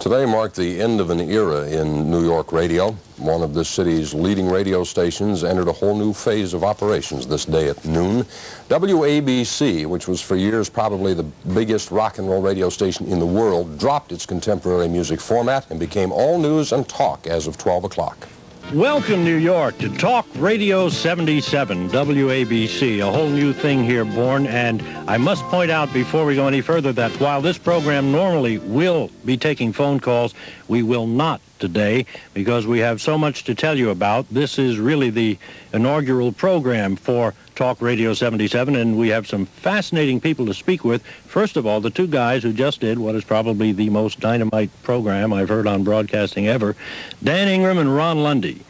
Today marked the end of an era in New York radio. One of this city's leading radio stations entered a whole new phase of operations this day at noon. WABC, which was for years probably the biggest rock and roll radio station in the world, dropped its contemporary music format and became all news and talk as of 12 o'clock. Welcome, New York, to Talk Radio 77, WABC, a whole new thing here born. And I must point out before we go any further that while this program normally will be taking phone calls, we will not today because we have so much to tell you about. This is really the inaugural program for Talk Radio 77, and we have some fascinating people to speak with. First of all, the two guys who just did what is probably the most dynamite program I've heard on broadcasting ever, Dan Ingram and Ron Lundy.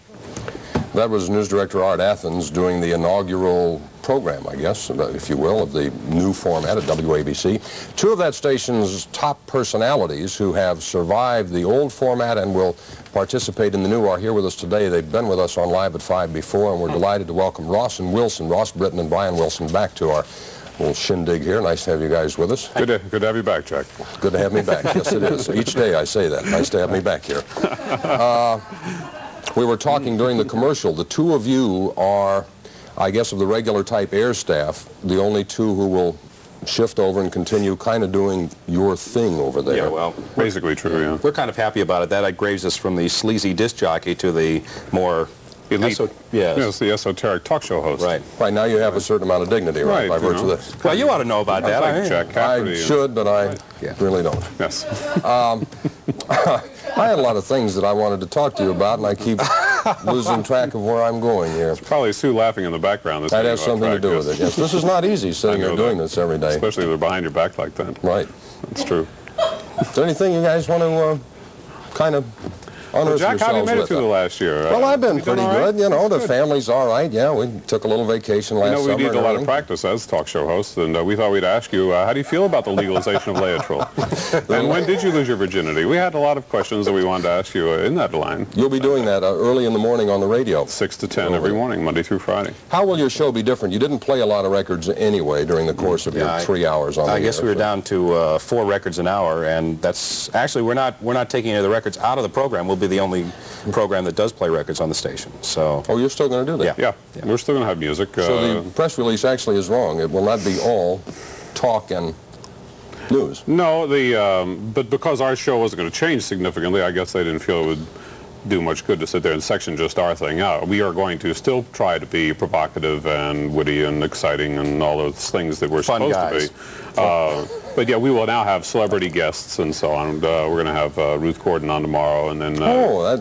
That was News Director Art Athens doing the inaugural program, I guess, if you will, of the new format at WABC. Two of that station's top personalities who have survived the old format and will participate in the new are here with us today. They've been with us on Live at 5 before, and we're delighted to welcome Ross Britton and Brian Wilson back to our little shindig here. Nice to have you guys with us. Good to have you back, Jack. Good to have me back. Yes, it is. Each day I say that. Nice to have me back here. We were talking during the commercial. The two of you are, I guess, of the regular type air staff, the only two who will shift over and continue kind of doing your thing over there. Yeah, well, basically true, yeah. We're kind of happy about it. That upgrades us from the sleazy disc jockey to the more elite. Yes, the esoteric talk show host. Right. Right, now you have a certain amount of dignity, right, by virtue of this. Well, you ought to know about that. Like Jack Cafferty. I should, but I really don't. Yes. I had a lot of things that I wanted to talk to you about, and I keep losing track of where I'm going here. It's probably Sue laughing in the background. That has something to do with it, yes. This is not easy sitting there doing this every day. Especially if they're behind your back like that. Right. That's true. Is there anything you guys want to kind of unearth Jack, how have you made it with through the last year? Well, I've been pretty good. You know, the family's all right. Yeah, we took a little vacation last summer. We need a lot of practice as talk show hosts, and we thought we'd ask you, how do you feel about the legalization of Laetrile? And when did you lose your virginity? We had a lot of questions that we wanted to ask you in that line. You'll be doing that early in the morning on the radio. 6 to 10 every morning, Monday through Friday. How will your show be different? You didn't play a lot of records anyway during the course of your 3 hours on the air. I guess we were down to 4 records an hour, and that's actually we're not taking any of the records out of the program. We'll be the only program that does play records on the station. So. Oh, you're still going to do that? Yeah. We're still going to have music. So the press release actually is wrong. It will not be all talk and news. No, but because our show wasn't going to change significantly, I guess they didn't feel it would do much good to sit there and section just our thing out. We are going to still try to be provocative and witty and exciting and all those things that we're supposed to be. But yeah, we will now have celebrity guests and so on. We're going to have Ruth Gordon on tomorrow, and then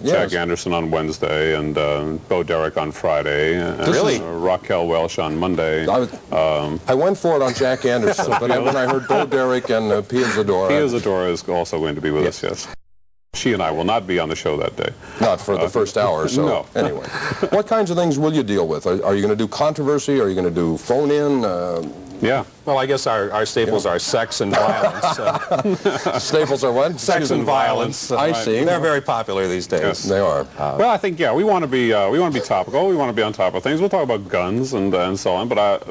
Jack Anderson on Wednesday, and Bo Derek on Friday, and Raquel Welch on Monday. I went for it on Jack Anderson, but when I heard Bo Derek and Pia Zadora. Pia Zadora is also going to be with us, yes. She and I will not be on the show that day. Not for the first hour or so. No. Anyway, what kinds of things will you deal with? Are you going to do controversy? Are you going to do phone-in? Yeah. Well, I guess our staples are sex and violence. Staples are what? Sex and violence. I see. They're very popular these days. Yes, they are. Well, I think we want to be topical. We want to be on top of things. We'll talk about guns and so on. But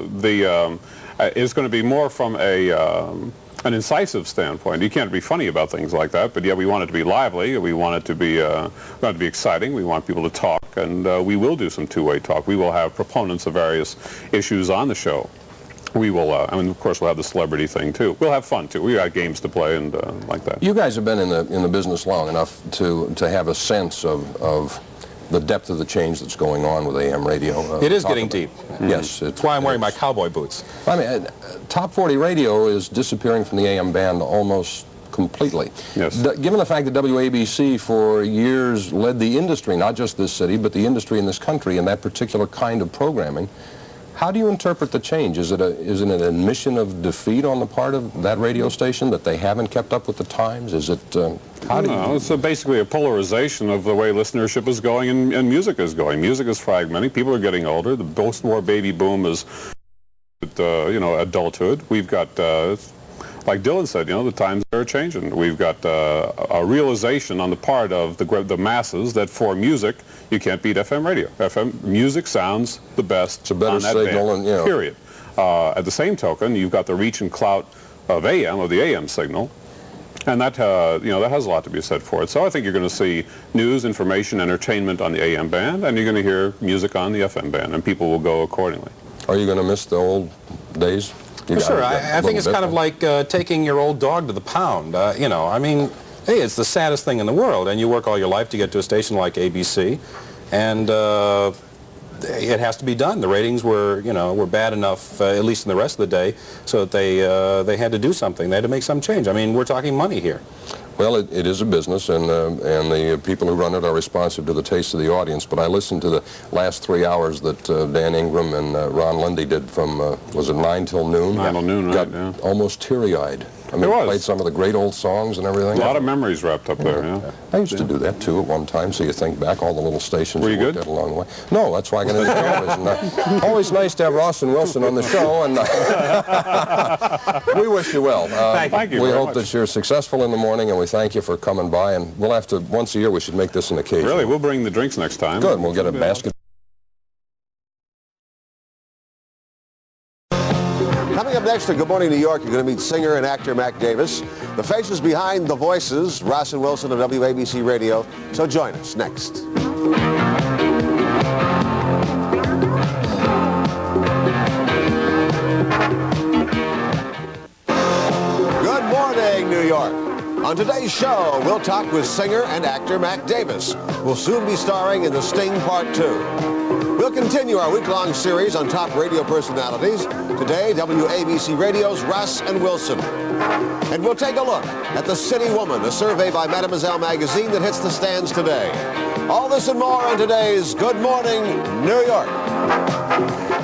it's going to be more from an incisive standpoint. You can't be funny about things like that, but yeah, we want it to be lively. We want it to be exciting. We want people to talk, and we will do some two-way talk. We will have proponents of various issues on the show. We will, of course, we'll have the celebrity thing too. We'll have fun too. We got games to play and like that. You guys have been in the business long enough to have a sense of the depth of the change that's going on with AM radio. It is getting deep. Yes. That's why I'm wearing my cowboy boots. I mean, Top 40 radio is disappearing from the AM band almost completely. Yes. Given the fact that WABC for years led the industry, not just this city, but the industry in this country in that particular kind of programming, how do you interpret the change? Is it an admission of defeat on the part of that radio station that they haven't kept up with the times? Is it, it's basically a polarization of the way listenership is going and music is going. Music is fragmenting. People are getting older. The post-war baby boom is, adulthood. We've got, like Dylan said, the times are changing. We've got a realization on the part of the masses that for music, you can't beat FM radio. FM music sounds the best. It's a better on that signal, band, period. At the same token, you've got the reach and clout of the AM signal, And that, that has a lot to be said for it. So I think you're going to see news, information, entertainment on the AM band, and you're going to hear music on the FM band, and people will go accordingly. Are you going to miss the old days? Sure, I think it's kind of like taking your old dog to the pound. I mean, hey, it's the saddest thing in the world, and you work all your life to get to a station like ABC, and it has to be done. The ratings were bad enough, at least in the rest of the day, so that they had to do something. They had to make some change. I mean, we're talking money here. Well, it is a business, and the people who run it are responsive to the taste of the audience. But I listened to the last 3 hours that Dan Ingram and Ron Lundy did from, was it 9 till noon? 9 till noon, right, Got almost teary-eyed. I mean, played some of the great old songs and everything. A lot of memories wrapped up there, yeah. I used to do that, too, at one time, so you think back, all the little stations Were you worked good? at along the way. No, that's why I got into television. Always nice to have Ross and Wilson on the show, and we wish you well. Thank you We very hope much. that you're successful in the morning, and we thank you for coming by, and we'll have to, once a year, we should make this an occasion. Really, we'll bring the drinks next time. Good, we'll get a basket. Coming up next to Good Morning New York, you're going to meet singer and actor Mac Davis, the faces behind the voices, Ross and Wilson of WABC Radio. So join us next. Good morning, New York. On today's show, we'll talk with singer and actor Mac Davis, who will soon be starring in The Sting Part 2. We'll continue our week-long series on top radio personalities. Today, WABC Radio's Ross and Wilson. And we'll take a look at The City Woman, a survey by Mademoiselle magazine that hits the stands today. All this and more on today's Good Morning New York.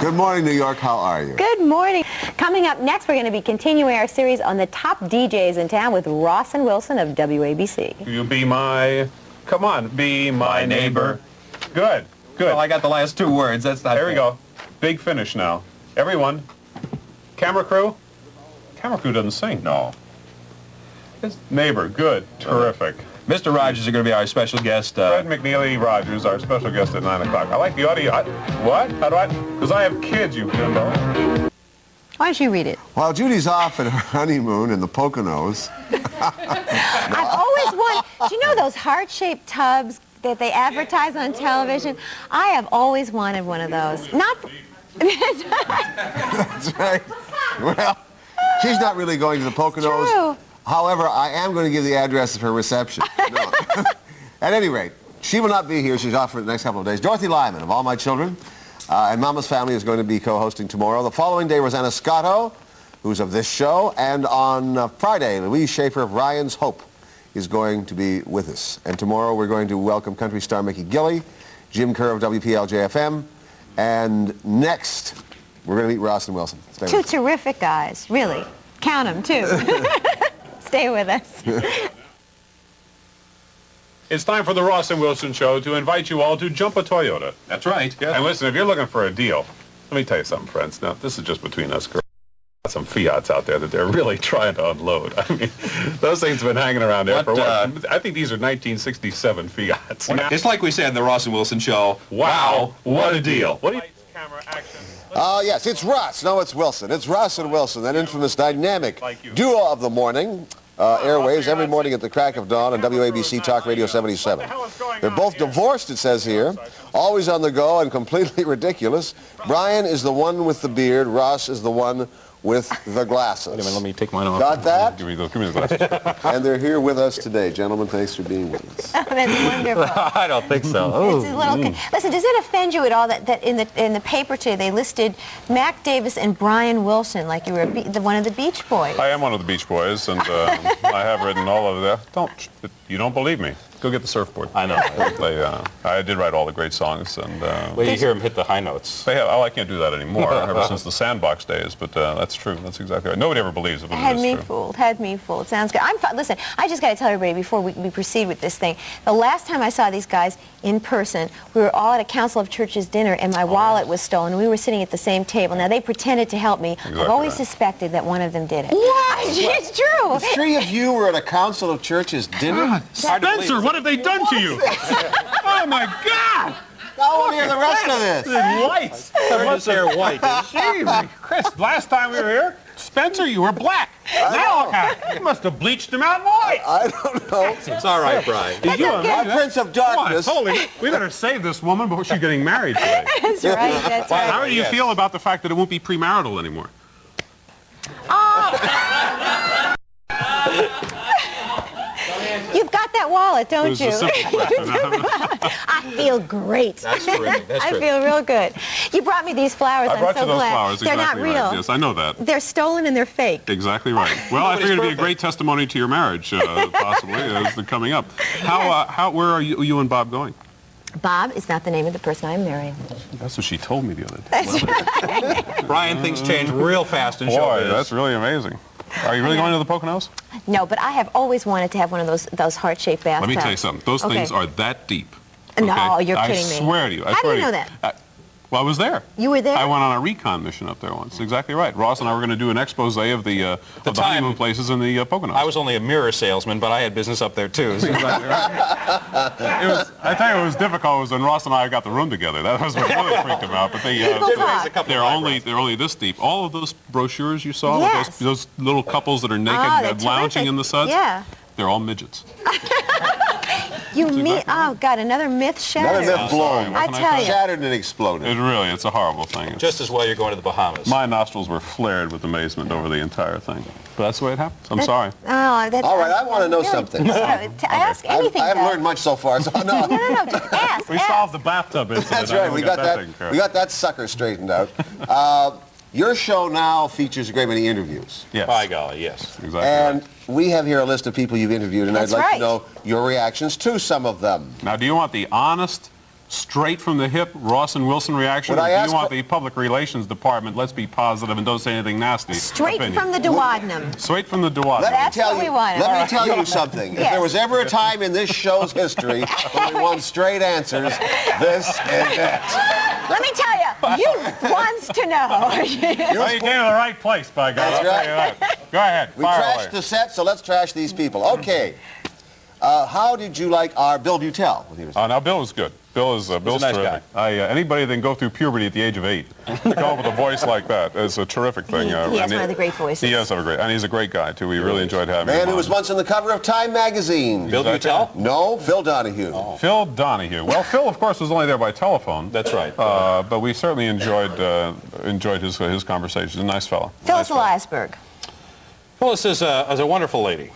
Good morning, New York. How are you? Good morning. Coming up next, we're going to be continuing our series on the top DJs in town with Ross and Wilson of WABC. You be my, come on, be my neighbor. Good. Good. Well, I got the last 2 words. That's not There we fair. go. Big finish now. Everyone. Camera crew. Camera crew doesn't sing. No. Neighbor. Good. Terrific. Mr. Rogers is going to be our special guest. Fred McNeely Rogers, our special guest at 9 o'clock. I like the audio. What? How do I? Because I have kids, you know. Why don't you read it? While Judy's off at her honeymoon in the Poconos. I've always wanted, do you know those heart-shaped tubs that they advertise on television? I have always wanted one of those. Not... That's right. Well, she's not really going to the Poconos. True. However, I am going to give the address of her reception. No. At any rate, she will not be here. She's off for the next couple of days. Dorothy Lyman of All My Children and Mama's Family is going to be co-hosting tomorrow. The following day, Rosanna Scotto, who's of this show. And on Friday, Louise Schaefer of Ryan's Hope is going to be with us. And tomorrow, we're going to welcome country star Mickey Gilley, Jim Kerr of WPLJ-FM. And next, we're going to meet Ross and Wilson. Stay with 2 us. terrific guys, really. Count them, too. Stay with us. It's time for the Ross and Wilson Show to invite you all to jump a Toyota. That's right. And listen, if you're looking for a deal, let me tell you something, friends. Now, this is just between us girls. Some Fiats out there that they're really trying to unload. I mean, those things have been hanging around there for what? I think these are 1967 Fiats. It's like we said in the Ross and Wilson show. Wow, what a deal. What do you... Camera, action. Yes, it's Ross. No, it's Wilson. It's Ross and Wilson, that infamous dynamic duo of the morning. Airwaves every morning at the crack of dawn on WABC Talk Radio 77. They're both divorced, it says here, always on the go and completely ridiculous. Brian is the one with the beard. Ross is the one with the glasses. Wait a minute, let me take mine off. Got that? Give me the glasses. And they're here with us today. Gentlemen, thanks for being with us. Oh, that's wonderful. I don't think so. It's a little, listen, does it offend you at all that in the paper today they listed Mac Davis and Brian Wilson like you were one of the Beach Boys? I am one of the Beach Boys, and I have written all of that. You don't believe me? Go get the surfboard. I know. I did write all the great songs, and Well, you hear him hit the high notes. I can't do that anymore ever since the Sandbox days. But that's true. That's exactly right. Nobody ever believes it, but Had it me is true. fooled. Had me fooled. Sounds good. Listen, I just got to tell everybody before we proceed with this thing. The last time I saw these guys in person, we were all at a Council of Churches dinner, and my wallet was stolen. And we were sitting at the same table. Now they pretended to help me. Exactly I've always right. suspected that one of them did it. What? It's true. The 3 of you were at a Council of Churches dinner? Spencer, what have they done to you? Oh my God! I want to hear the rest of this. Lights. His hair white. Jeez, Chris, last time we were here, Spencer, you were black. Now look at it. You must have bleached him out white. I don't know. It's all right, Brian. Did you My Prince of Darkness. Holy, we better save this woman before she's getting married today. That's right, that's right. How do you feel about the fact that it won't be premarital anymore? You've got that wallet, don't It was you? a simple question. I feel great. That's terrific. That's I terrific. feel real good. You brought me these flowers. I brought I'm so you those glad. flowers. They're Exactly not real. right. Yes, I know that. They're stolen and they're fake. Exactly right. Well, I figured it'd be a great testimony to your marriage, possibly, as they're coming up. Where are you and Bob going? Bob is not the name of the person I'm marrying. That's what she told me the other day. That's right. Brian, things change real fast in Boy, showbiz. that's really amazing. Are you really going to the Poconos? No, but I have always wanted to have one of those heart-shaped bathtubs. Let me tell you something. Those things are that deep. No, okay? you're kidding me. I swear to you. How do you know that? Well, I was there. You were there? I went on a recon mission up there once. Exactly right. Ross and I were going to do an expose of the honeymoon places in the Poconos. I was only a mirror salesman, but I had business up there too. So. Exactly right. I tell you, what was difficult was when Ross and I got the room together. That was what really freaked him out. But they're only this deep. All of those brochures you saw, Yes. with those little couples that are naked they're lounging terrific. in the suds, Yeah. they're all midgets. You mean? Oh God, another myth shattered. Another myth blown. I tell you. Shattered and exploded. It's a horrible thing. Just as well you're going to the Bahamas. My nostrils were flared with amazement over the entire thing. But that's the way it happens. I'm sorry. Oh, that's. All right, I want to know really- something. Ask anything. I haven't Doug. learned much so far, so no. No, just ask. We ask. solved the bathtub incident. That's I know right. We got taken care that. of. We got that sucker straightened out. Your show now features a great many interviews. Yes. By golly, yes. Exactly And right. we have here a list of people you've interviewed, and That's I'd like right. to know your reactions to some of them. Now, do you want the honest, straight from the hip Ross and Wilson reaction, Would or I do ask you want for- the public relations department, let's be positive and don't say anything nasty? Straight opinion? from the duodenum. Straight from the duodenum. Let me tell you something. If Yes. there was ever a time in this show's history when we won straight answers, this is it. Let me tell you, you wants to know. Well, you came to the right place, by God. That's I'll tell you that. Go ahead. We fire trashed away. the set, so let's trash these people. Okay. How did you like our Bill Butel? Now, Bill was good. Bill's a nice terrific. Anybody that can go through puberty at the age of 8, to come up with a voice like that is a terrific thing. He has and one of the great voices. He does have a great, and he's a great guy, too. We really enjoyed having him Man who on. was once on the cover of Time magazine. Bill Butel? No, Phil Donahue. Phil Donahue. Well, Phil, of course, was only there by telephone. That's right. But we certainly enjoyed his conversations. A nice fellow. Phyllis Eliasberg. Phyllis is a wonderful lady.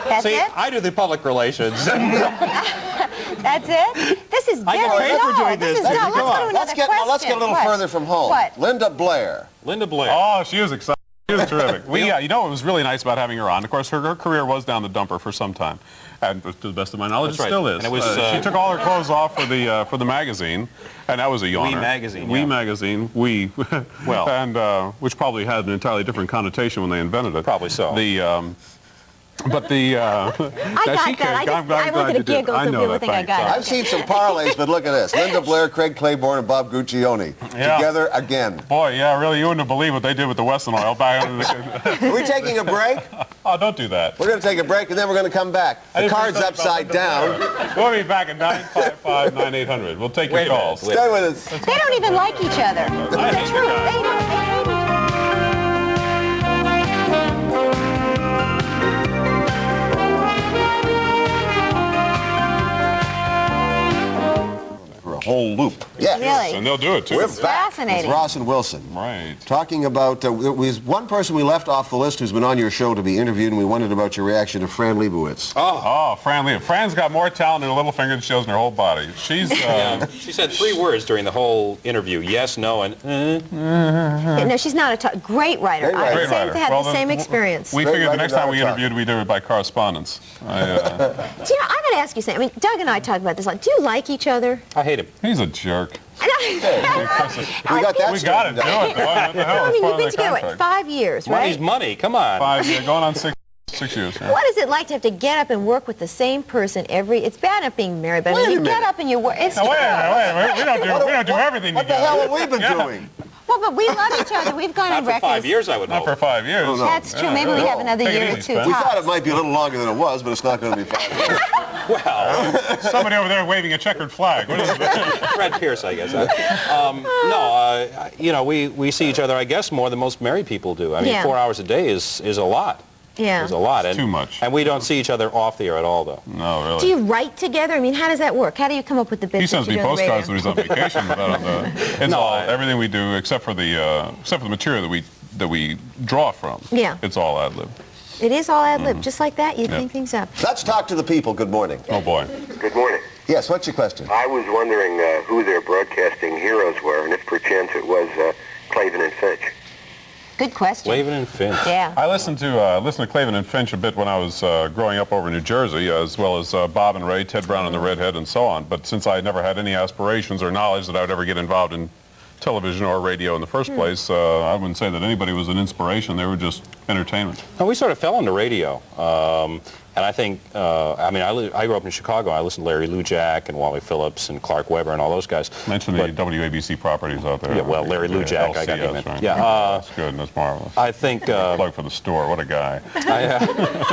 That's See, it? I do the public relations. That's it? This is I get very paid for no, doing this. Is, no, Come let's go to on. another Let's get a little question. further from home. What? Linda Blair. Linda Blair. Oh, she was excited. She was terrific. You know what was really nice about having her on? Of course, her career was down the dumper for some time. And to the best of my knowledge, That's it still right. is. And it was, she took all her clothes off for the magazine, and that was a yawner. magazine, We yeah. magazine. Well. And which probably had an entirely different connotation when they invented it. Probably so. But the I got that. I wanted to giggle I the know real that. thing I Thanks. got. I've seen some parlays, but look at this. Linda Blair, Craig Claiborne, and Bob Guccione. Yeah. Together again. Boy, yeah, really, you wouldn't believe what they did with the Wesson oil back in the... Are we taking a break? Oh, don't do that. We're going to take a break, and then we're going to come back. The card's upside down. We'll be back at 955-9800. We'll take your calls. Stay with us. They don't even like each other. I It's hate the truth. you guys. They don't. They hate each other. For a whole loop. Yeah. Really? And they'll do it, too. We're back Fascinating. with Ross and Wilson. Right. Talking about, there was one person we left off the list who's been on your show to be interviewed, and we wondered about your reaction to Fran Lebowitz. Oh, Fran Lee. Fran's got more talent in her little finger than she shows in her whole body. She's, She said 3 words during the whole interview: yes, no, and. No, she's not a great writer. Great writer. I Great same writer. had Well, the same experience. we Great figured the writer, next time not we a talk. interviewed, we'd do it by correspondence. Do you know, I'm going to ask you something. I mean, Doug and I talked about this a lot. Do you like each other? I hate him. He's a jerk. We got that We got to straightened do out. it, though. What the hell? I It's mean, part you've of been the together, what, contract. 5 years, Money's right? money. Come on. 5 years, going on 6 years. Yeah. What is it like to have to get up and work with the same person it's bad enough being married, but I mean, Wait a you get minute. up and you work. It's Now, wait a minute. We don't do everything What the together. hell have we been Yeah. doing? Well, but we love each other. We've gone Not on for records. 5 years, I would Not hope. for 5 years. Oh, no. That's true. Maybe we have another Take it year or easy, two Spence. We thought tops. it might be a little longer than it was, but it's not going to be 5 years. Well, Somebody over there waving a checkered flag. What is it? Fred Pierce, I guess. You know, we see each other, I guess, more than most married people do. I mean, Yeah. 4 hours a day is a lot. Yeah. It's a lot. It's too much. And we don't see each other off the air at all, though. No, really. Do you write together? I mean, how does that work? How do you come up with the bits He that sends you me do on the radio? postcards when he's on vacation. But it's all everything we do except for the material that we draw from. Yeah. It's all ad lib. It is all ad-lib, just like that. You think things up. Let's talk to the people. Good morning. Oh boy. Good morning. Yes, what's your question? I was wondering who their broadcasting heroes were, and if perchance it was Clavin and Finch. Good question. Clavin and Finch. Yeah. I listened to Clavin and Finch a bit when I was growing up over in New Jersey, as well as Bob and Ray, Ted Brown and the Redhead, and so on. But since I had never had any aspirations or knowledge that I would ever get involved in television or radio in the first place, I wouldn't say that anybody was an inspiration. They were just entertainment. And we sort of fell into radio. And I think, I grew up in Chicago. I listened to Larry Lujack and Wally Phillips and Clark Webber and all those guys. Mention the WABC properties out there. Yeah, well, Larry Lujack, I got him in. Right? Yeah, that's good. That's marvelous. I think... Plug for the store. What a guy.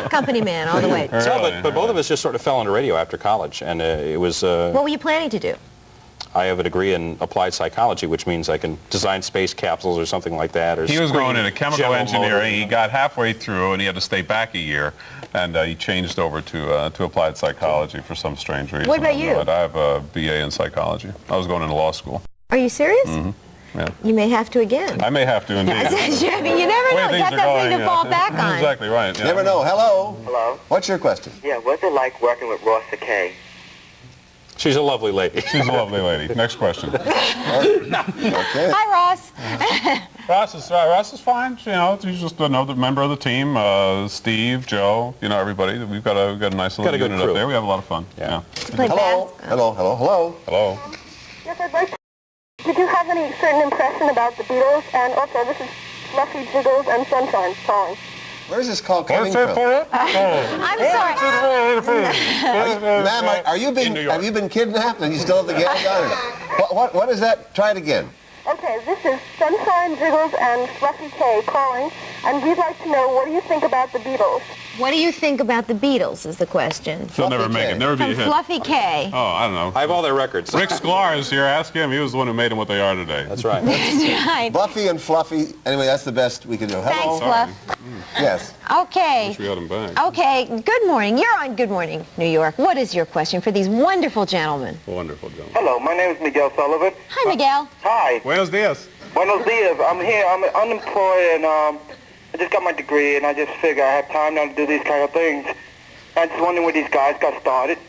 Company man all the way. but both of us just sort of fell into radio after college, and it was... What were you planning to do? I have a degree in applied psychology, which means I can design space capsules or something like that. Or He was going into chemical General engineering. He Motors. got halfway through, and he had to stay back a year, and he changed over to applied psychology for some strange reason. What about you? I have a BA in psychology. I was going into law school. Are you serious? Mm-hmm. Yeah. You may have to again. I may have to indeed. I mean, you never know. You have something to fall back on. Exactly right. Yeah. Never know. Hello. Hello? What's your question? Yeah, what's it like working with Ross Takei? She's a lovely lady. She's a lovely lady. Next question. Okay. Hi, Ross. Ross is fine. You know, he's just another member of the team. Steve, Joe, you know, everybody. We've got a nice little Got a good unit crew. up there. We have a lot of fun. Yeah. Play Hello. bass. Hello. Hello. Hello. Hello. Yes, I'd like to... Did you have any certain impression about the Beatles? And also, this is Fluffy Jiggles and Sunshine calling. Where's this call coming from? I'm sorry. Ma'am, have you been kidnapped and you still have the gag on? What is that? Try it again. Okay, this is Sunshine Jiggles and Fluffy K calling, and we'd like to know, what do you think about the Beatles? What do you think about the Beatles is the question. She'll never make it. Never be a From hit. Fluffy K. Oh, I don't know. I have all their records. Rick Sklar is here. Ask him. He was the one who made them what they are today. That's right. Right. Buffy and Fluffy. Anyway, that's the best we can do. Hello. Thanks, Fluff. Yes. Okay. We got him back. Okay, good morning. You're on Good Morning, New York. What is your question for these wonderful gentlemen? Wonderful, John. Hello, my name is Miguel Sullivan. Hi, Miguel. Hi. Buenos dias. Buenos dias. I'm here. I'm unemployed, and I just got my degree, and I just figure I have time now to do these kind of things. I'm just wondering where these guys got started.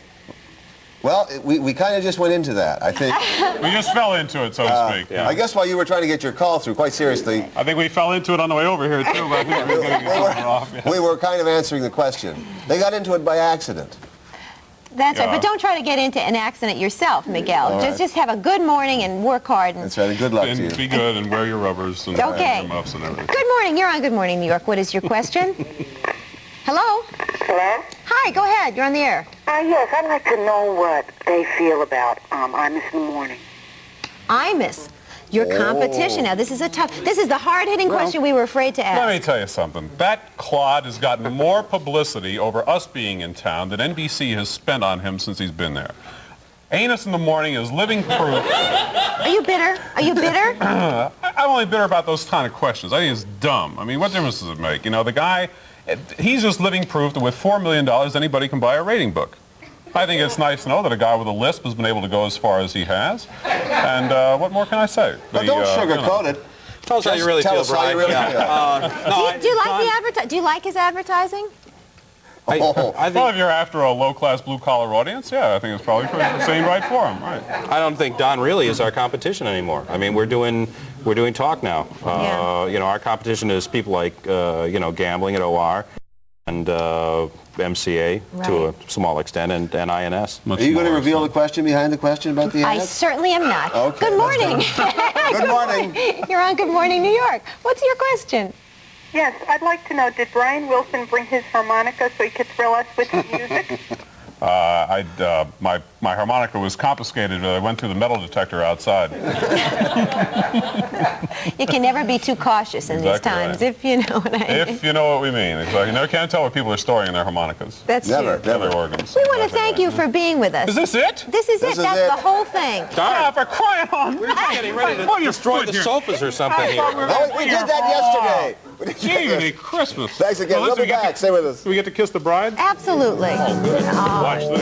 Well, we kind of just went into that. I think. We just fell into it, so to speak. I guess while you were trying to get your call through, quite seriously, I think we fell into it on the way over here, too, but I think we're getting off. Yeah. we were kind of answering the question. They got into it by accident. That's right, Yeah. but don't try to get into an accident yourself, Miguel. All right. Just have a good morning and work hard. And That's right. And good luck to you. And be good and wear your rubbers and Okay. your muffs and everything. Good morning. You're on Good Morning, New York. What is your question? Hello? Hello? Hi, go ahead. You're on the air. Yes, I'd like to know what they feel about Imus in the Morning. Imus, your competition. Now, this is the hard-hitting question we were afraid to Let me ask. tell you something. That clod has gotten more publicity over us being in town than NBC has spent on him since he's been there. Anus in the Morning is living proof. Are you bitter? Are you bitter? I'm only bitter about those kind of questions. I think it's dumb. I mean, what difference does it make? You know, the guy, he's just living proof that with $4 million, anybody can buy a rating book. I think it's nice to know that a guy with a lisp has been able to go as far as he has. And what more can I say? But don't sugarcoat it. Tell us how you really Tell feel, us how you Brian. really Yeah. Do you like the Do you like his advertising? I Well, think if you're after a low-class blue-collar audience, yeah, I think it's probably saying right for him, right? I don't think Don really is our competition anymore. I mean, we're doing talk now. Yeah. You know, our competition is people like gambling at OR and MCA to a small extent, and INS. Are you going to reveal the question behind the question about the I ads? certainly am not. Okay, Good morning. Good morning. You're on Good Morning, New York. What's your question? Yes, I'd like to know, did Brian Wilson bring his harmonica so he could thrill us with his music? My My harmonica was confiscated. I went through the metal detector outside. You can never be too cautious in these times, if you know what I mean. If you know what we mean. Exactly. You never can't tell what people are storing in their harmonicas. That's Never, true. never. Their organs. We want to thank you for being with us. Is this it? This is it. That's the whole thing. Ah, for crying on! We're just getting ready to destroy the sofas or something here. Oh, we did that yesterday. Gee, Christmas. Thanks again. Well, We'll be back. Stay with us. Do we get to kiss the bride? Absolutely. Oh. Watch this.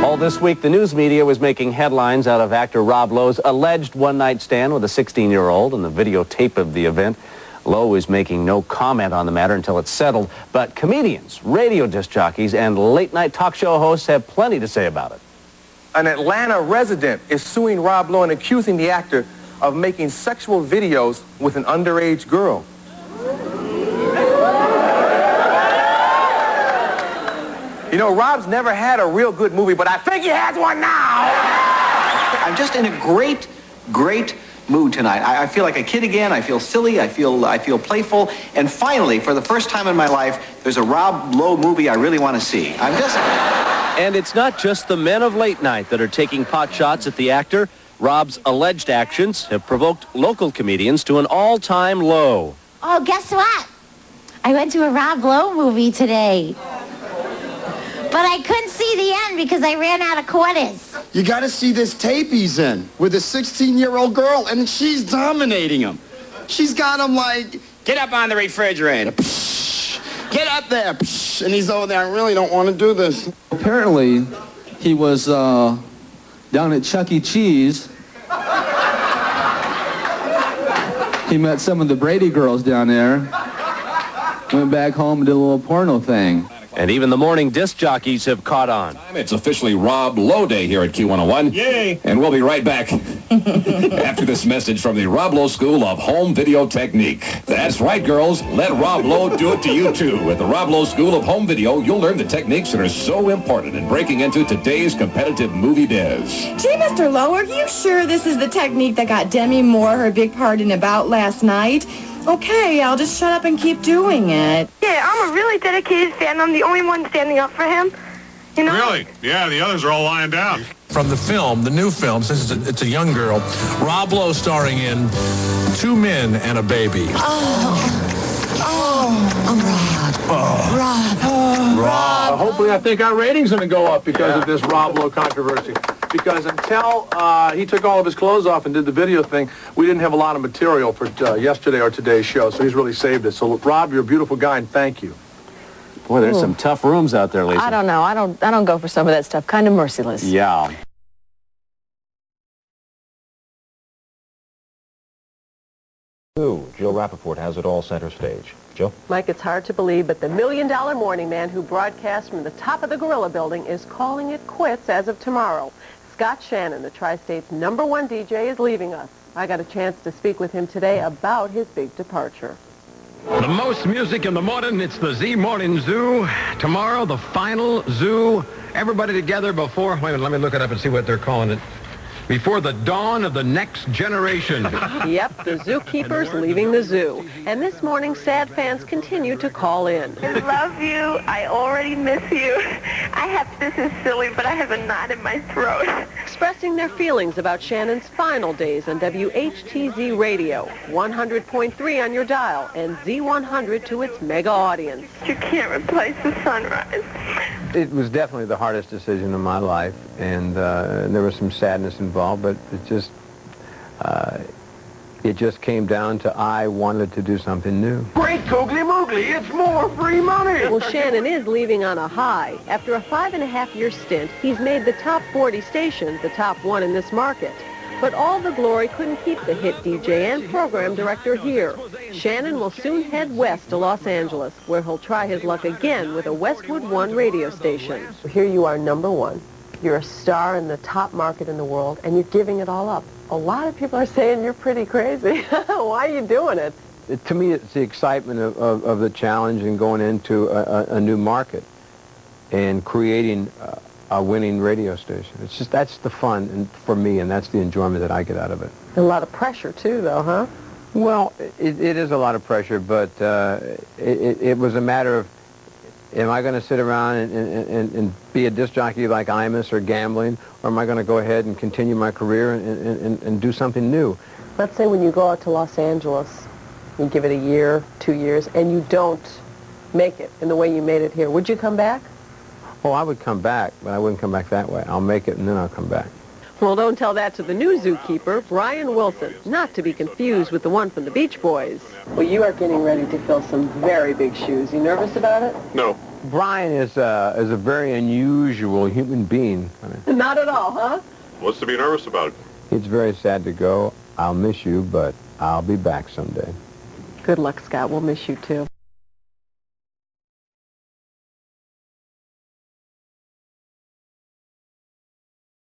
All this week, the news media was making headlines out of actor Rob Lowe's alleged one-night stand with a 16-year-old and the videotape of the event. Lowe is making no comment on the matter until it's settled, but comedians, radio disc jockeys, and late-night talk show hosts have plenty to say about it. An Atlanta resident is suing Rob Lowe and accusing the actor of making sexual videos with an underage girl. You know, Rob's never had a real good movie, but I think he has one now. I'm just in a great, great mood tonight. I feel like a kid again. I feel silly. I feel playful. And finally, for the first time in my life, there's a Rob Lowe movie I really want to see. I'm just... And it's not just the men of late night that are taking pot shots at the actor. Rob's alleged actions have provoked local comedians to an all-time low. Oh, guess what? I went to a Rob Lowe movie today. But I couldn't see the end because I ran out of quarters. You got to see this tape he's in with a 16-year-old girl, and she's dominating him. She's got him like, get up on the refrigerator. Psh, get up there. Psh, and he's over there, I really don't want to do this. Apparently, he was down at Chuck E. Cheese. He met some of the Brady girls down there. Went back home and did a little porno thing. And even the morning disc jockeys have caught on. It's officially Rob Lowe Day here at Q101. Yay! And we'll be right back after this message from the Rob Lowe School of Home Video Technique. That's right, girls. Let Rob Lowe do it to you, too. At the Rob Lowe School of Home Video, you'll learn the techniques that are so important in breaking into today's competitive movie biz. Gee, Mr. Lowe, are you sure this is the technique that got Demi Moore her big part in About last night? Okay, I'll just shut up and keep doing it. Yeah, I'm a really dedicated fan. I'm the only one standing up for him. You know? Really? Yeah, the others are all lying down. From the film, the new film, since it's a young girl, Rob Lowe starring in Two Men and a Baby. Rob. Hopefully, I think our ratings are going to go up because of this Rob Lowe controversy. Because until he took all of his clothes off and did the video thing, we didn't have a lot of material for yesterday or today's show, so he's really saved it. So, Rob, you're a beautiful guy, and thank you. Boy, there's some tough rooms out there, Lisa. I don't know. I don't go for some of that stuff. Kind of merciless. Yeah. Jill Rappaport has it all center stage. Jill? Mike, it's hard to believe, but the $1 Million Morning Man who broadcast from the top of the Gorilla Building is calling it quits as of tomorrow. Scott Shannon, the Tri-State's #1 DJ, is leaving us. I got a chance to speak with him today about his big departure. The most music in the morning, it's the Z Morning Zoo. Tomorrow, the final zoo. Everybody together before, wait a minute, let me look it up and see what they're calling it. Before the dawn of the next generation. Yep, the zookeeper's leaving the zoo. And this morning, sad fans continue to call in. I love you. I already miss you. This is silly, but I have a knot in my throat. Expressing their feelings about Shannon's final days on WHTZ Radio, 100.3 on your dial, and Z100 to its mega audience. You can't replace the sunrise. It was definitely the hardest decision of my life, and there was some sadness involved, but it just came down to I wanted to do something new. Great Googly Moogly, it's more free money! Well, Shannon is leaving on a high. After a 5.5-year stint, he's made the top 40 station, the top one in this market. But all the glory couldn't keep the hit DJ and program director here. Shannon will soon head west to Los Angeles, where he'll try his luck again with a Westwood One radio station. Here you are, #1. You're a star in the top market in the world, and you're giving it all up. A lot of people are saying you're pretty crazy. Why are you doing it? To me, it's the excitement of the challenge and going into a new market and creating a winning radio station. It's just, that's the fun and for me, and that's the enjoyment that I get out of it. A lot of pressure, too, though, huh? Well, it is a lot of pressure, but it was a matter of, am I going to sit around and be a disc jockey like Imus or gambling, or am I going to go ahead and continue my career and do something new? Let's say when you go out to Los Angeles, you give it a year, 2 years, and you don't make it in the way you made it here. Would you come back? Oh, I would come back, but I wouldn't come back that way. I'll make it and then I'll come back. Well, don't tell that to the new zookeeper, Brian Wilson, not to be confused with the one from the Beach Boys. Well, you are getting ready to fill some very big shoes. You nervous about it? No. Brian is a very unusual human being. Not at all, huh? What's to be nervous about? It's very sad to go. I'll miss you, but I'll be back someday. Good luck, Scott. We'll miss you, too.